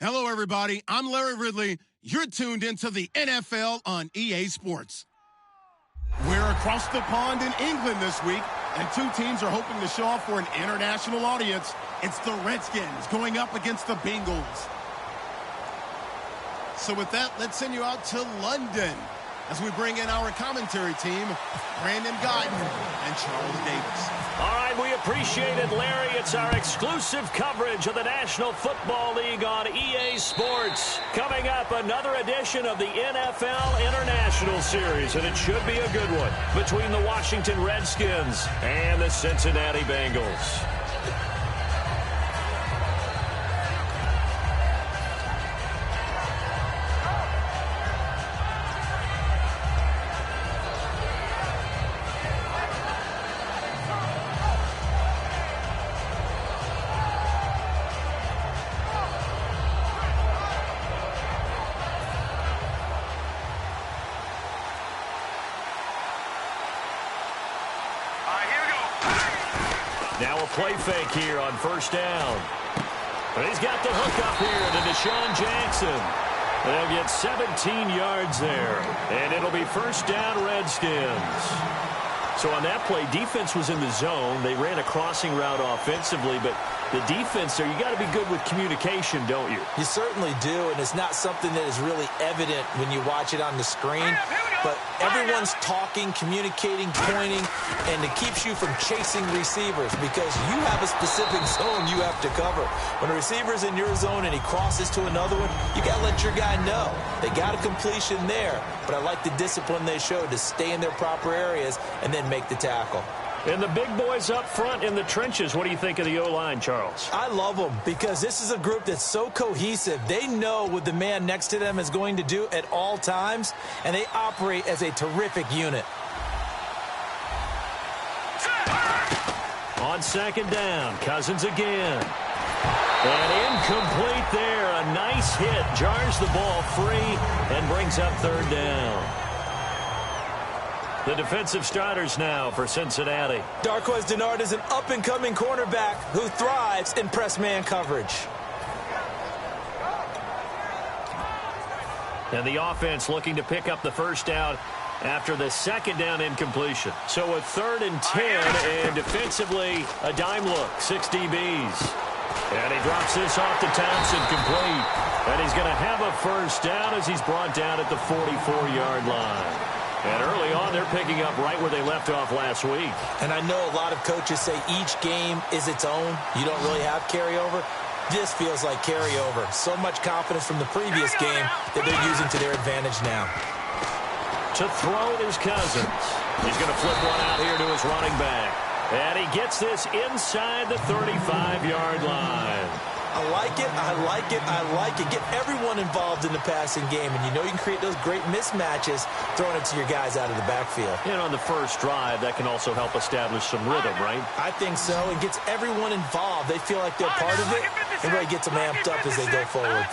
Hello, everybody. I'm Larry Ridley. You're tuned into the NFL on EA Sports. We're across the pond in England this week, and two teams are hoping to show off for an international audience. It's the Redskins going up against the Bengals. So with that, let's send you out to London as we bring in our commentary team, Brandon Guyton and Charles Davis. All right, we appreciate it, Larry. It's our exclusive coverage of the National Football League on EA Sports. Coming up, another edition of the NFL International Series, and it should be a good one, between the Washington Redskins and the Cincinnati Bengals. Now a play fake here on first down. But he's got the hook up here to Deshaun Jackson. They'll get 17 yards there. And it'll be first down, Redskins. So on that play, defense was in the zone. They ran a crossing route offensively, but the defense there, you got to be good with communication, don't you? You certainly do, and it's not something that is really evident when you watch it on the screen. But everyone's talking, communicating, pointing, and it keeps you from chasing receivers because you have a specific zone you have to cover. When a receiver's in your zone and he crosses to another one, you got to let your guy know. They got a completion there, but I like the discipline they showed to stay in their proper areas and then make the tackle. And the big boys up front in the trenches, what do you think of the O-line, Charles? I love them because this is a group that's so cohesive. They know what the man next to them is going to do at all times, and they operate as a terrific unit. On second down, Cousins again. And incomplete there. A nice hit. Jars the ball free and brings up third down. The defensive starters now for Cincinnati. Darqueze Dennard is an up-and-coming cornerback who thrives in press man coverage. And the offense looking to pick up the first down after the second down incompletion. So a 3rd and 10, and defensively a dime look, 6 DBs. And he drops this off to Townsend complete. And he's going to have a first down as he's brought down at the 44-yard line. And early on, they're picking up right where they left off last week. And I know a lot of coaches say each game is its own. You don't really have carryover. This feels like carryover. So much confidence from the previous game that they're using to their advantage now. To throw is Cousins. He's going to flip one out here to his running back. And he gets this inside the 35-yard line. I like it, I like it, I like it. Get everyone involved in the passing game, and you know you can create those great mismatches throwing it to your guys out of the backfield. And on the first drive, that can also help establish some rhythm, right? I think so. It gets everyone involved. They feel like they're part of it. It really gets them amped up as they go forward.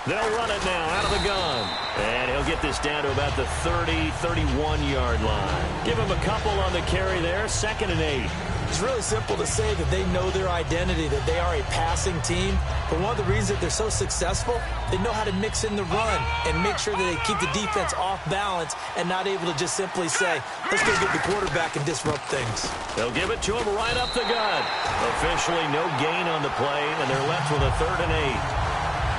They'll run it now out of the gun. And he'll get this down to about the 30, 31-yard line. Give him a couple on the carry there, 2nd and 8. It's really simple to say that they know their identity, that they are a passing team. But one of the reasons that they're so successful, they know how to mix in the run and make sure that they keep the defense off balance and not able to just simply say, let's go get the quarterback and disrupt things. They'll give it to him right up the gut. Officially no gain on the play, and they're left with a 3rd and 8.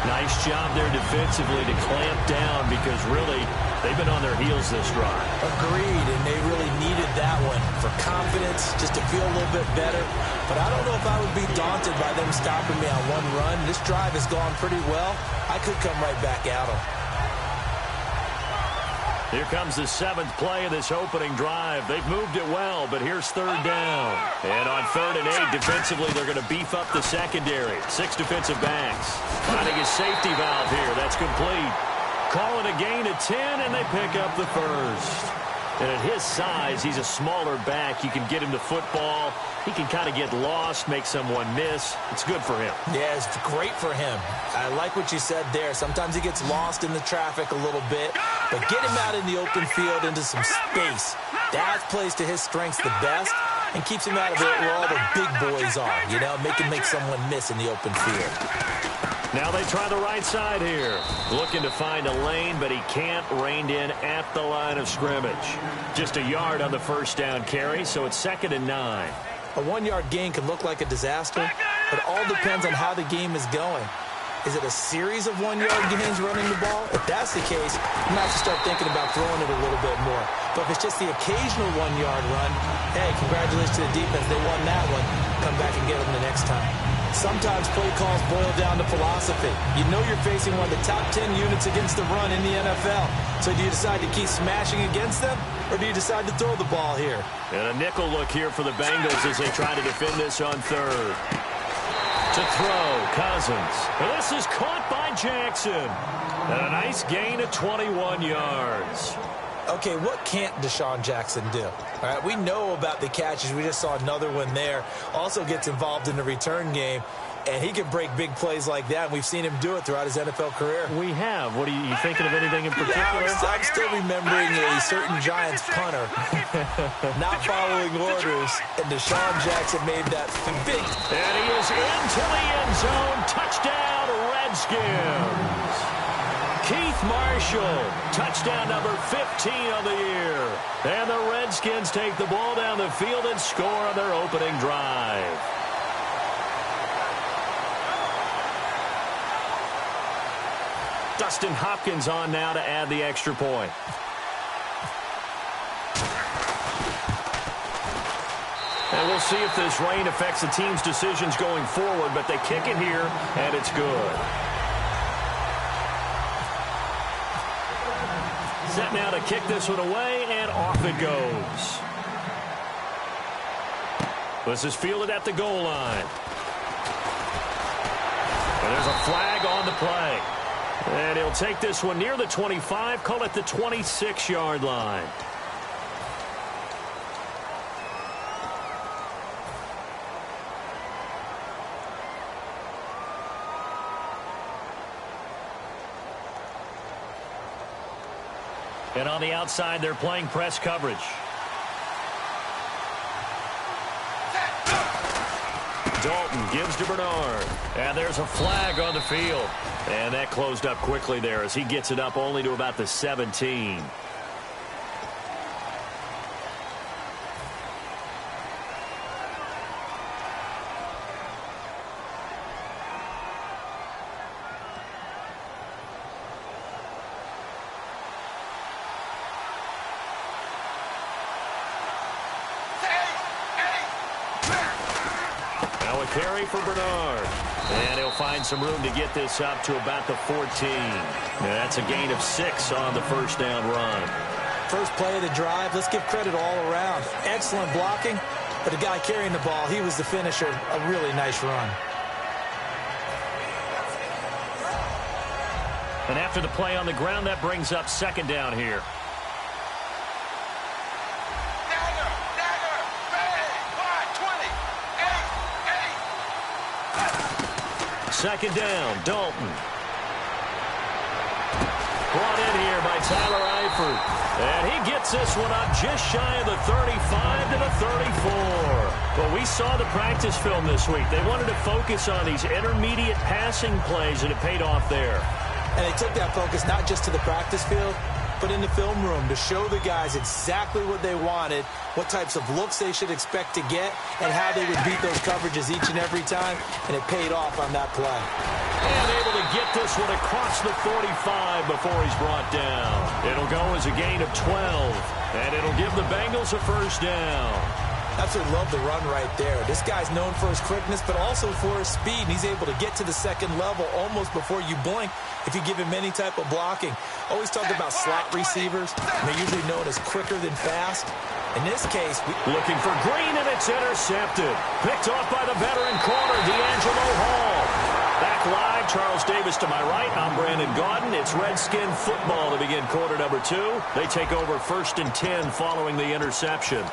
Nice job there defensively to clamp down because really they've been on their heels this drive. Agreed, and they really needed that one for confidence, just to feel a little bit better. But I don't know if I would be daunted by them stopping me on one run. This drive has gone pretty well. I could come right back at them. Here comes the 7th play of this opening drive. They've moved it well, but here's 3rd down. And on 3rd and 8, defensively, they're going to beef up the secondary. 6 defensive backs. Finding his safety valve here. That's complete. Calling a gain of 10, and they pick up the first. And at his size, he's a smaller back. You can get him the football. He can kind of get lost, make someone miss. It's good for him. Yeah, it's great for him. I like what you said there. Sometimes he gets lost in the traffic a little bit, but get him out in the open field into some space. That plays to his strengths the best, and keeps him out of it where all the big boys are, you know, make someone miss in the open field. Now they try the right side here. Looking to find a lane, but he can't. Reined in at the line of scrimmage. Just a yard on the first down carry, so it's 2nd and 9. A 1-yard gain can look like a disaster. It all depends on how the game is going. Is it a series of 1-yard gains running the ball? If that's the case, you might have to start thinking about throwing it a little bit more. But if it's just the occasional 1-yard run, hey, congratulations to the defense. They won that one. Come back and get them the next time. Sometimes play calls boil down to philosophy. You know you're facing one of the top 10 units against the run in the NFL. So do you decide to keep smashing against them, or do you decide to throw the ball here? And a nickel look here for the Bengals as they try to defend this on 3rd. To throw, Cousins. And this is caught by Jackson. And a nice gain of 21 yards. Okay, what can't Deshaun Jackson do? All right, we know about the catches. We just saw another one there. Also gets involved in the return game, and he can break big plays like that. And we've seen him do it throughout his NFL career. We have. What are you thinking of anything in particular? Yeah, I'm still remembering a certain Giants punter not following orders, and Deshaun Jackson made that big. And he is into the end zone. Touchdown, Redskins. Keith Marshall, touchdown number 15 on the year. And the Redskins take the ball down the field and score on their opening drive. Dustin Hopkins on now to add the extra point. And we'll see if this rain affects the team's decisions going forward, but they kick it here, and it's good. Set now to kick this one away, and off it goes. This is fielded at the goal line. And there's a flag on the play. And he'll take this one near the 25, call it the 26-yard line. And on the outside, they're playing press coverage. Dalton gives to Bernard. And there's a flag on the field. And that closed up quickly there as he gets it up only to about the 17. Carry for Bernard. And he'll find some room to get this up to about the 14. And that's a gain of 6 on the first down run. First play of the drive, let's give credit all around. Excellent blocking, but the guy carrying the ball, he was the finisher. A really nice run. And after the play on the ground, that brings up second down here. Second down, Dalton. Brought in here by Tyler Eifert. And he gets this one up just shy of the 35 to the 34. Well, we saw the practice film this week. They wanted to focus on these intermediate passing plays, and it paid off there. And they took that focus not just to the practice field, but in the film room to show the guys exactly what they wanted, what types of looks they should expect to get, and how they would beat those coverages each and every time, and it paid off on that play. And able to get this one across the 45 before he's brought down. It'll go as a gain of 12, and it'll give the Bengals a first down. Absolutely love the run right there. This guy's known for his quickness, but also for his speed. And he's able to get to the second level almost before you blink if you give him any type of blocking. Always talk about slot receivers. They're usually known as quicker than fast. In this case, looking for Green, and it's intercepted. Picked off by the veteran corner, D'Angelo Hall. Back live, Charles Davis to my right. I'm Brandon Gaudin. It's Redskin football to begin quarter number 2. They take over 1st and 10 following the interception.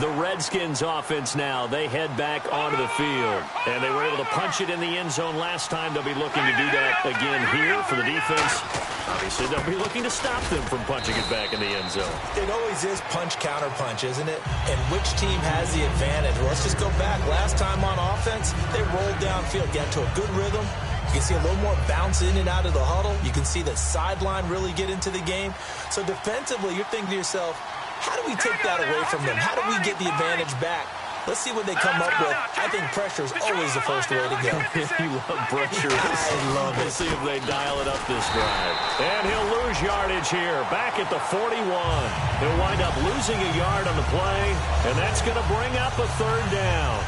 The Redskins offense now, they head back onto the field. And they were able to punch it in the end zone last time. They'll be looking to do that again here for the defense. Obviously, they'll be looking to stop them from punching it back in the end zone. It always is punch-counter-punch, isn't it? And which team has the advantage? Well, let's just go back. Last time on offense, they rolled downfield, got to a good rhythm. You can see a little more bounce in and out of the huddle. You can see the sideline really get into the game. So defensively, you're thinking to yourself, how do we take that away from them? How do we get the advantage back? Let's see what they come up with. I think pressure is always the first way to go. You love pressure. I love it. Let's see if they dial it up this drive. And he'll lose yardage here, back at the 41. He'll wind up losing a yard on the play, and that's going to bring up a third down.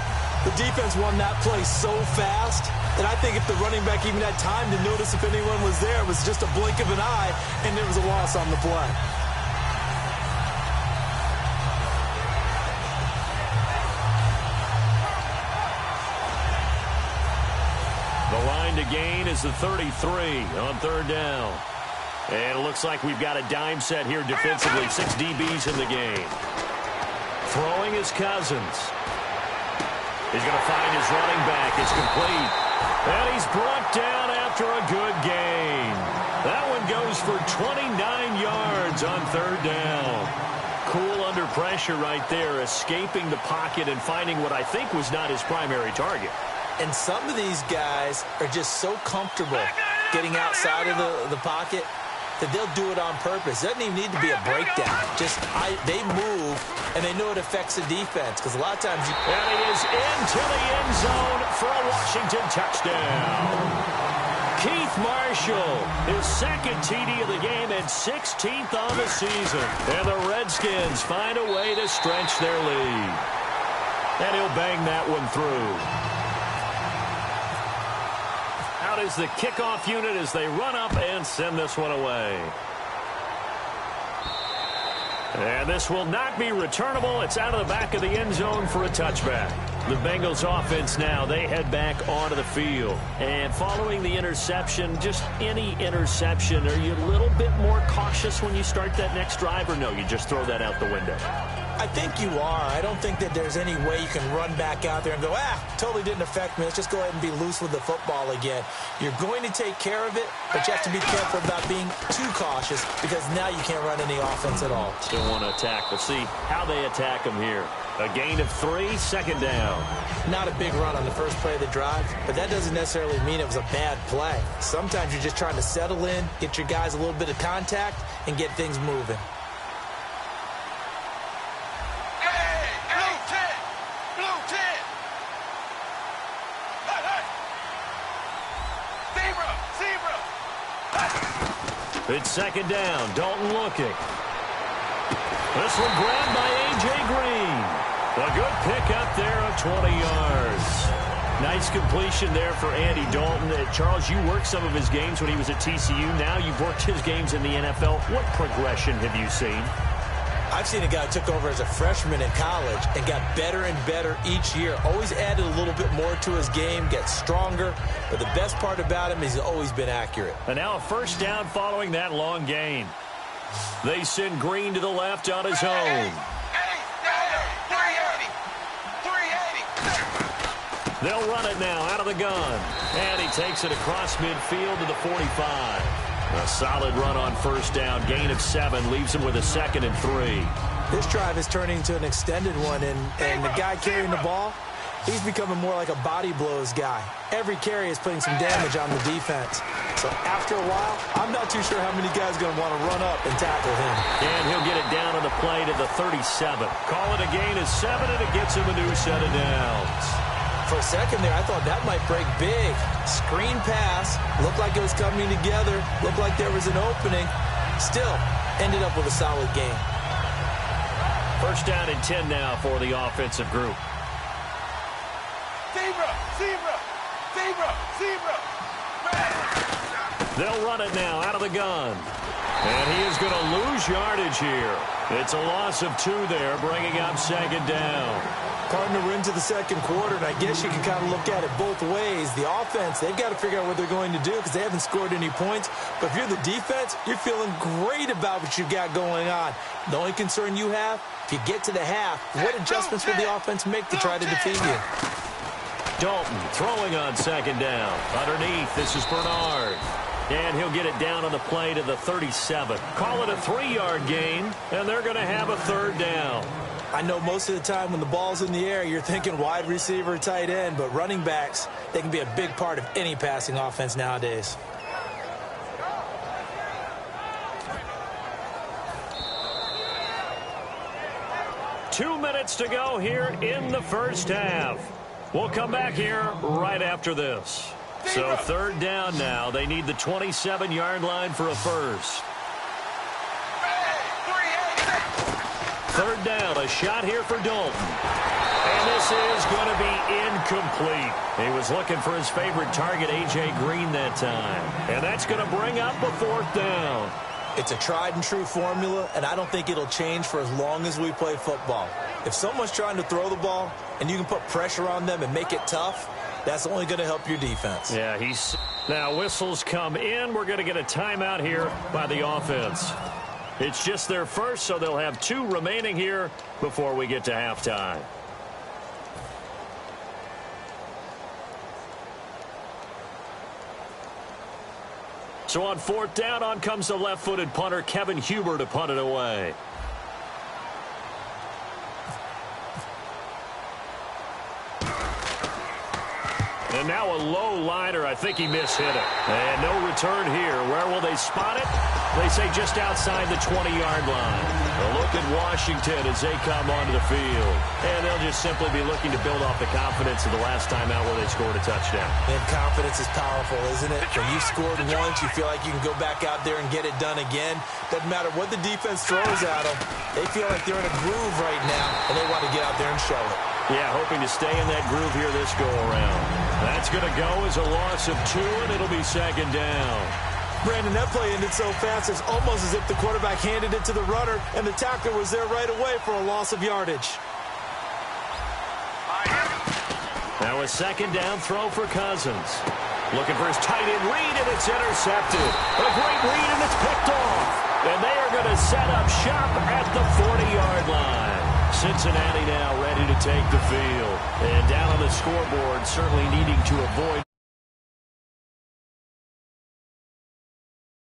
The defense won that play so fast that I think if the running back even had time to notice if anyone was there, it was just a blink of an eye, and there was a loss on the play. The line to gain is the 33 on third down. And it looks like we've got a dime set here defensively. 6 DBs in the game. Throwing is Cousins. He's going to find his running back. It's complete. And he's brought down after a good gain. That one goes for 29 yards on third down. Cool under pressure right there, escaping the pocket and finding what I think was not his primary target. And some of these guys are just so comfortable getting outside of the pocket that they'll do it on purpose. It doesn't even need to be a breakdown. They move, and they know it affects the defense. Because a lot of times And he is into the end zone for a Washington touchdown. Keith Marshall, his second TD of the game and 16th on the season. And the Redskins find a way to stretch their lead. And he'll bang that one through. Out is the kickoff unit as they run up and send this one away. And this will not be returnable. It's out of the back of the end zone for a touchback. The Bengals offense now, they head back onto the field. And following the interception, just any interception, are you a little bit more cautious when you start that next drive, or no, you just throw that out the window? I think you are. I don't think that there's any way you can run back out there and go, totally didn't affect me. Let's just go ahead and be loose with the football again. You're going to take care of it, but you have to be careful about being too cautious because now you can't run any offense at all. Still want to attack. We'll see how they attack them here. A gain of 3, second down. Not a big run on the first play of the drive, but that doesn't necessarily mean it was a bad play. Sometimes you're just trying to settle in, get your guys a little bit of contact, and get things moving. It's second down. Dalton looking. This one grabbed by A.J. Green. A good pickup there of 20 yards. Nice completion there for Andy Dalton. Charles, you worked some of his games when he was at TCU. Now you've worked his games in the NFL. What progression have you seen? I've seen a guy who took over as a freshman in college and got better and better each year. Always added a little bit more to his game, gets stronger. But the best part about him is he's always been accurate. And now a first down following that long gain. They send Green to the left on his own. They'll run it now out of the gun. And he takes it across midfield to the 45. A solid run on first down. Gain of 7 leaves him with a 2nd and 3. This drive is turning into an extended one, and the guy carrying the ball, he's becoming more like a body blows guy. Every carry is putting some damage on the defense. So after a while, I'm not too sure how many guys are going to want to run up and tackle him. And he'll get it down on the play to the 37. Call it a gain of 7, and it gets him a new set of downs. For a second there, I thought that might break big. Screen pass. Looked like it was coming together. Looked like there was an opening. Still, ended up with a solid game. First down and 10 now for the offensive group. Zebra! Zebra! Zebra! Zebra! They'll run it now out of the gun. And he is going to lose yardage here. It's a loss of 2 there, bringing up second down. Cardinal, we're into the second quarter, and I guess you can kind of look at it both ways. The offense, they've got to figure out what they're going to do because they haven't scored any points. But if you're the defense, you're feeling great about what you've got going on. The only concern you have, if you get to the half, what adjustments will the offense make to try to defeat you? Dalton throwing on second down. Underneath, this is Bernard. And he'll get it down on the play to the 37. Call it a 3-yard gain, and they're going to have a third down. I know most of the time when the ball's in the air, you're thinking wide receiver, tight end, but running backs, they can be a big part of any passing offense nowadays. Two minutes to go here in the first half. We'll come back here right after this. So third down now. They need the 27-yard line for a first. Third down, a shot here for Dalton. And this is going to be incomplete. He was looking for his favorite target, A.J. Green, that time. And that's going to bring up a fourth down. It's a tried-and-true formula, and I don't think it'll change for as long as we play football. If someone's trying to throw the ball and you can put pressure on them and make it tough, that's only going to help your defense. Yeah, now whistles come in. We're going to get a timeout here by the offense. It's just their first, so they'll have 2 remaining here before we get to halftime. So on fourth down, on comes the left-footed punter, Kevin Huber, to punt it away. And now a low liner. I think he mishit it. And no return here. Where will they spot it? They say just outside the 20-yard line. A look at Washington as they come onto the field. And they'll just simply be looking to build off the confidence of the last time out where they scored a touchdown. And confidence is powerful, isn't it? When you scored once, you feel like you can go back out there and get it done again. Doesn't matter what the defense throws at them. They feel like they're in a groove right now, and they want to get out there and show it. Yeah, hoping to stay in that groove here this go-around. That's going to go as a loss of 2, and it'll be second down. Brandon, that play ended so fast, it's almost as if the quarterback handed it to the runner, and the tackler was there right away for a loss of yardage. Now a second down throw for Cousins. Looking for his tight end read, and it's intercepted. A great read, and it's picked off. And they are going to set up shop at the 40-yard line. Cincinnati now ready to take the field. And down on the scoreboard, certainly needing to avoid